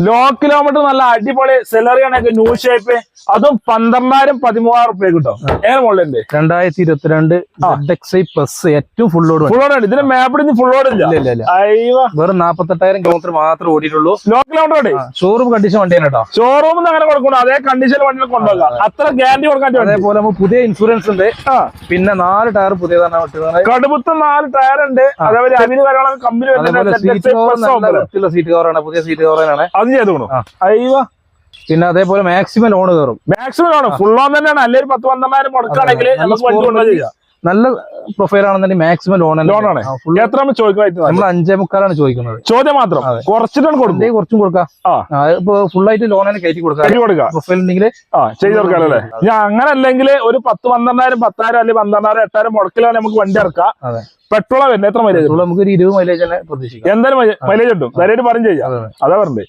Low kilometre നല്ല അടിപൊളി celery ആണെങ്കിൽ ന്യൂ ഷേപ്പ്, അതും 12,000 13,000 റുപ്യ കിട്ടും. എങ്ങനെ മോഡലുണ്ട്? 2022 ZXi പ്ലസ് ഏറ്റവും ഫുള്ളോട് ഫുള്ളോട്. ഇതിന് മാപ്പിടിഞ്ഞ് ഫുള്ളോട് ഇല്ല. വെറും 48,000 കിലോമീറ്റർ മാത്രം ഓടിയിട്ടുള്ളൂ. ലോ കിലോമീറ്റർ ഷോറൂം കണ്ടീഷൻ വണ്ടിയാണ് കേട്ടോ. ഷോറൂമിൽ അങ്ങനെ കൊടുക്കണം, അതേ കണ്ടീഷൻ വണ്ടിയിൽ കൊണ്ടുപോകാം. അത്ര ഗ്യാരണ്ടി കൊടുക്കാൻ. അതേപോലെ നമുക്ക് പുതിയ ഇൻഷുറൻസ് ഉണ്ട്. പിന്നെ 4 ടയർ പുതിയതാണ്. കടുപ്പത്ത് 4 ടയർ ഉണ്ട്. അതേപോലെ അവിന് കാര്യങ്ങളൊക്കെ കമ്പനി സീറ്റ് കവറാണ്, പുതിയ സീറ്റ് കവറാണ്. അത് ചെയ്തു. പിന്നെ അതേപോലെ മാക്സിമം ലോൺ കയറും. മാക്സിമം ലോൺ ഫുൾ ഓൺ തന്നെയാണ്. അല്ലെങ്കിൽ 10-12,000 മുടക്കാണെങ്കിൽ നല്ല പ്രൊഫൈൽ ആണെന്നുണ്ടെങ്കിൽ മാക്സിമം ലോണാണ്. എത്ര ചോദിക്കുന്നത്? നമ്മൾ 5.25 ചോദിക്കുന്നത്. ചോദ്യം മാത്രം കുറച്ചിട്ടാണ് കൊടുക്കുന്നത്. കുറച്ചും കൊടുക്കാം. ഇപ്പൊ ഫുൾ ആയിട്ട് ലോൺ തന്നെ കയറ്റി കൊടുക്കാം. പ്രൊഫൈൽ ഉണ്ടെങ്കിൽ ചെയ്ത് കൊടുക്കാല്ലേ. ഞാൻ അങ്ങനെ അല്ലെങ്കിൽ ഒരു 10-12,000 10,000 അല്ലെങ്കിൽ 12,000 8,000 മുടക്കിലാണ് നമുക്ക് വണ്ടി ഇറക്കാം. പെട്രോളാ വരുന്നത്. എത്ര മൈലേജ്? നമുക്ക് ഒരു 20 മൈലേജ് തന്നെ പ്രതീക്ഷിക്കാം. എന്തായാലും മൈലേജ് കിട്ടും. ധൈര്യമായിട്ട് പറഞ്ഞു ചെയ്യാം. അതാ പറഞ്ഞത്.